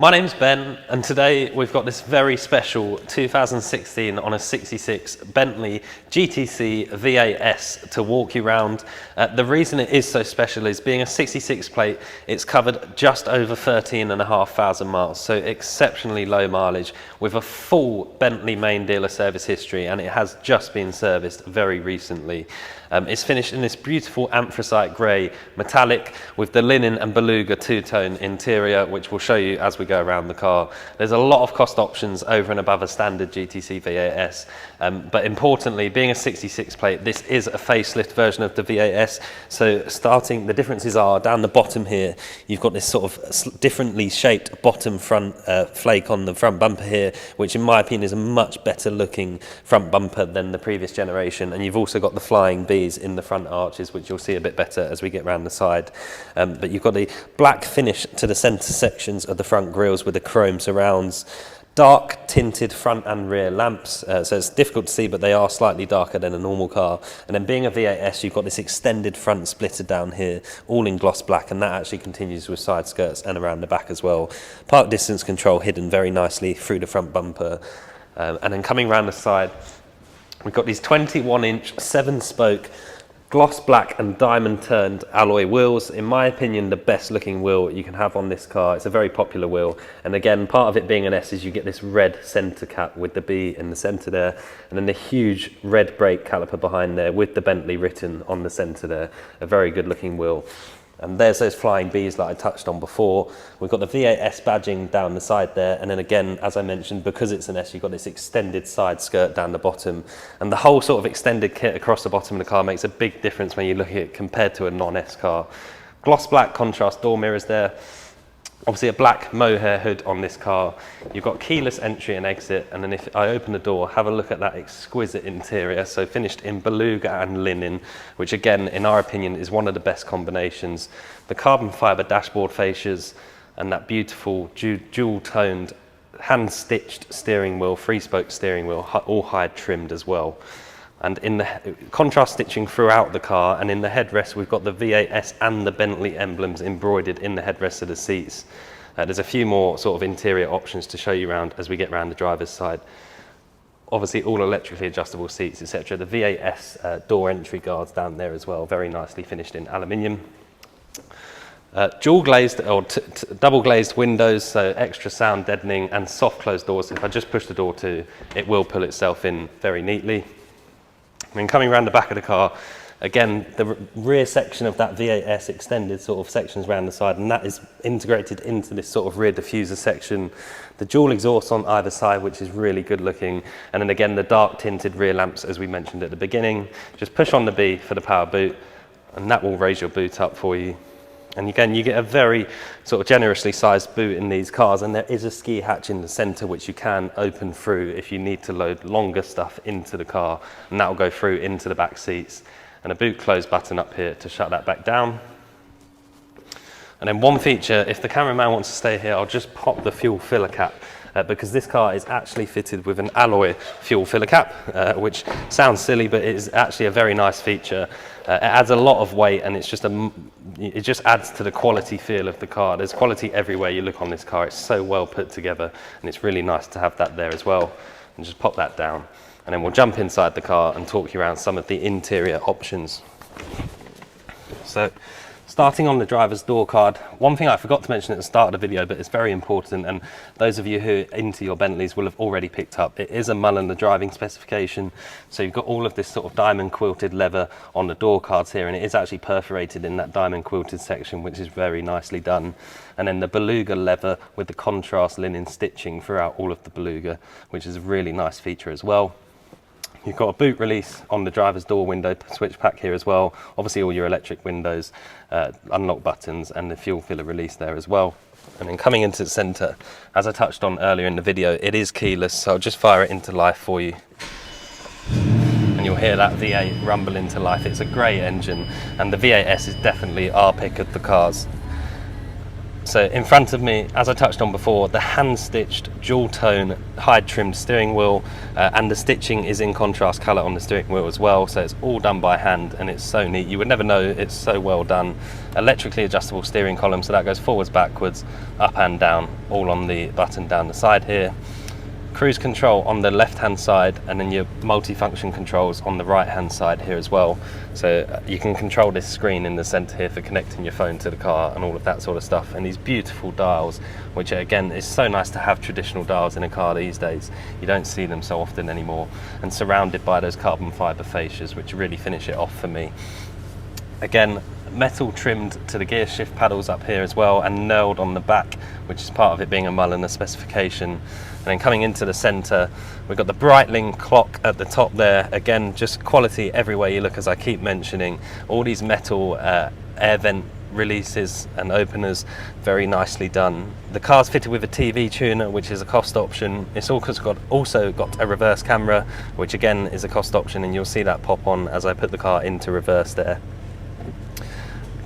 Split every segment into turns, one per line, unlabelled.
My name's Ben, and today we've got this very special 2016 on a 66 Bentley GTC V8S to walk you around. The reason it is so special is being a 66 plate, it's covered just over 13,500 miles, so exceptionally low mileage with a full Bentley main dealer service history, and it has just been serviced very recently. It's finished in this beautiful anthracite grey metallic with the Linen and Beluga two-tone interior, which we'll show you as we go around the car. There's a lot of cost options over and above a standard GTC V8S, but importantly, being a 66 plate, this is a facelift version of the V8S. So the differences are down the bottom here, you've got this sort of differently shaped bottom front flake on the front bumper here, which in my opinion is a much better looking front bumper than the previous generation. And you've also got the flying Bs in the front arches, which you'll see a bit better as we get around the side. But you've got the black finish to the centre sections of the front grills with the chrome surrounds, dark tinted front and rear lamps, so it's difficult to see, but they are slightly darker than a normal car. And then being a V8S, you've got this extended front splitter down here, all in gloss black, and that actually continues with side skirts and around the back as well. Park distance control hidden very nicely through the front bumper. And then coming around the side, we've got these 21-inch 7-spoke gloss black and diamond turned alloy wheels. In my opinion, the best looking wheel you can have on this car. It's a very popular wheel, and again, part of it being an S is you get this red center cap with the B in the center there, and then the huge red brake caliper behind there with the Bentley written on the center there. A very good looking wheel. And there's those flying Bs that I touched on before. We've got the V8S badging down the side there. And then again, as I mentioned, because it's an S, you've got this extended side skirt down the bottom. And the whole sort of extended kit across the bottom of the car makes a big difference when you look at it compared to a non-S car. Gloss black contrast door mirrors there. Obviously a black mohair hood on this car. You've got keyless entry and exit, and then if I open the door, have a look at that exquisite interior. So finished in Beluga and linen, which again, in our opinion, is one of the best combinations. The carbon fibre dashboard fascias and that beautiful dual-toned hand-stitched steering wheel, 3-spoke steering wheel, all hide trimmed as well. And in the contrast stitching throughout the car, and in the headrest we've got the V8S and the Bentley emblems embroidered in the headrest of the seats. There's a few more sort of interior options to show you around as we get around the driver's side. Obviously all electrically adjustable seats, etc. The V8S door entry guards down there as well, very nicely finished in aluminium. Dual glazed or double glazed windows, so extra sound deadening, and soft closed doors. If I just push the door to, it will pull itself in very neatly. And coming around the back of the car, again, the rear section of that V8S extended sort of sections around the side, and that is integrated into this sort of rear diffuser section. The dual exhaust on either side, which is really good looking. And then again, the dark tinted rear lamps, as we mentioned at the beginning. Just push on the B for the power boot, and that will raise your boot up for you. And again, you get a very sort of generously sized boot in these cars, and there is a ski hatch in the center which you can open through if you need to load longer stuff into the car, and that will go through into the back seats. And a boot close button up here to shut that back down. And then one feature, if the cameraman wants to stay here, I'll just pop the fuel filler cap, because this car is actually fitted with an alloy fuel filler cap, which sounds silly, but it is actually a very nice feature. It adds a lot of weight, and it just adds to the quality feel of the car. There's quality everywhere you look on this car. It's so well put together, and it's really nice to have that there as well. And just pop that down, and then we'll jump inside the car and talk you around some of the interior options. So, starting on the driver's door card, one thing I forgot to mention at the start of the video, but it's very important, and those of you who are into your Bentleys will have already picked up, it is a Mulliner driving specification. So you've got all of this sort of diamond quilted leather on the door cards here, and it is actually perforated in that diamond quilted section, which is very nicely done. And then the Beluga leather with the contrast linen stitching throughout all of the Beluga, which is a really nice feature as well. You've got a boot release on the driver's door window switch pack here as well. Obviously all your electric windows, unlock buttons, and the fuel filler release there as well. And then coming into the centre, as I touched on earlier in the video, it is keyless, so I'll just fire it into life for you. And you'll hear that V8 rumble into life. It's a grey engine, and the V8S is definitely our pick of the cars. So in front of me, as I touched on before, the hand-stitched dual-tone hide-trimmed steering wheel, and the stitching is in contrast colour on the steering wheel as well, so it's all done by hand and it's so neat. You would never know, it's so well done. Electrically adjustable steering column, so that goes forwards, backwards, up and down, all on the button down the side here. Cruise control on the left hand side, and then your multi-function controls on the right hand side here as well. So you can control this screen in the centre here for connecting your phone to the car and all of that sort of stuff. And these beautiful dials, which again is so nice to have traditional dials in a car these days. You don't see them so often anymore, and surrounded by those carbon fibre fascias, which really finish it off for me. Again, metal trimmed to the gear shift paddles up here as well, and knurled on the back, which is part of it being a Mulliner specification. And then coming into the centre, we've got the Breitling clock at the top there. Again, just quality everywhere you look, as I keep mentioning. All these metal air vent releases and openers, very nicely done. The car's fitted with a TV tuner, which is a cost option. It's also got a reverse camera, which again is a cost option, and you'll see that pop on as I put the car into reverse there.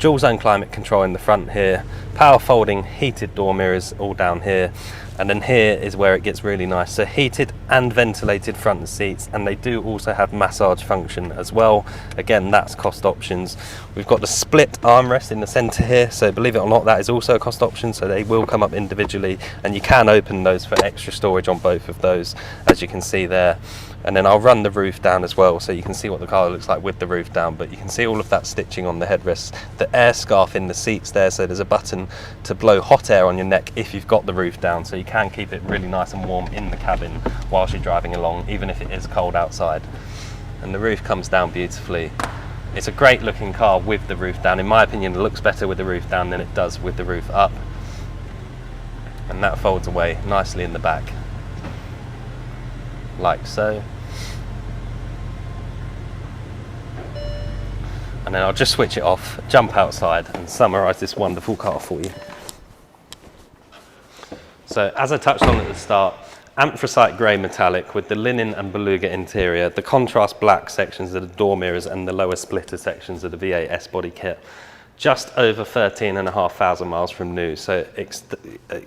Dual zone climate control in the front here, power folding heated door mirrors all down here, and then here is where it gets really nice. So heated and ventilated front seats, and they do also have massage function as well. Again, that's cost options. We've got the split armrest in the centre here, so believe it or not, that is also a cost option, so they will come up individually, and you can open those for extra storage on both of those, as you can see there. And then I'll run the roof down as well, so you can see what the car looks like with the roof down, but you can see all of that stitching on the headrests, the air scarf in the seats there, so there's a button to blow hot air on your neck if you've got the roof down, so you can keep it really nice and warm in the cabin whilst you're driving along, even if it is cold outside. And the roof comes down beautifully. It's a great looking car with the roof down. In my opinion, it looks better with the roof down than it does with the roof up. And that folds away nicely in the back, like so. And then I'll just switch it off, jump outside, and summarise this wonderful car for you. So as I touched on at the start, Anthracite Grey Metallic with the Linen and Beluga interior, the contrast black sections of the door mirrors and the lower splitter sections of the V8S body kit. Just over 13,500 miles from new, so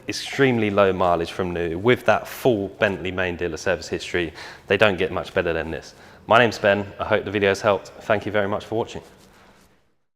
extremely low mileage from new. With that full Bentley main dealer service history, they don't get much better than this. My name's Ben, I hope the video's helped. Thank you very much for watching.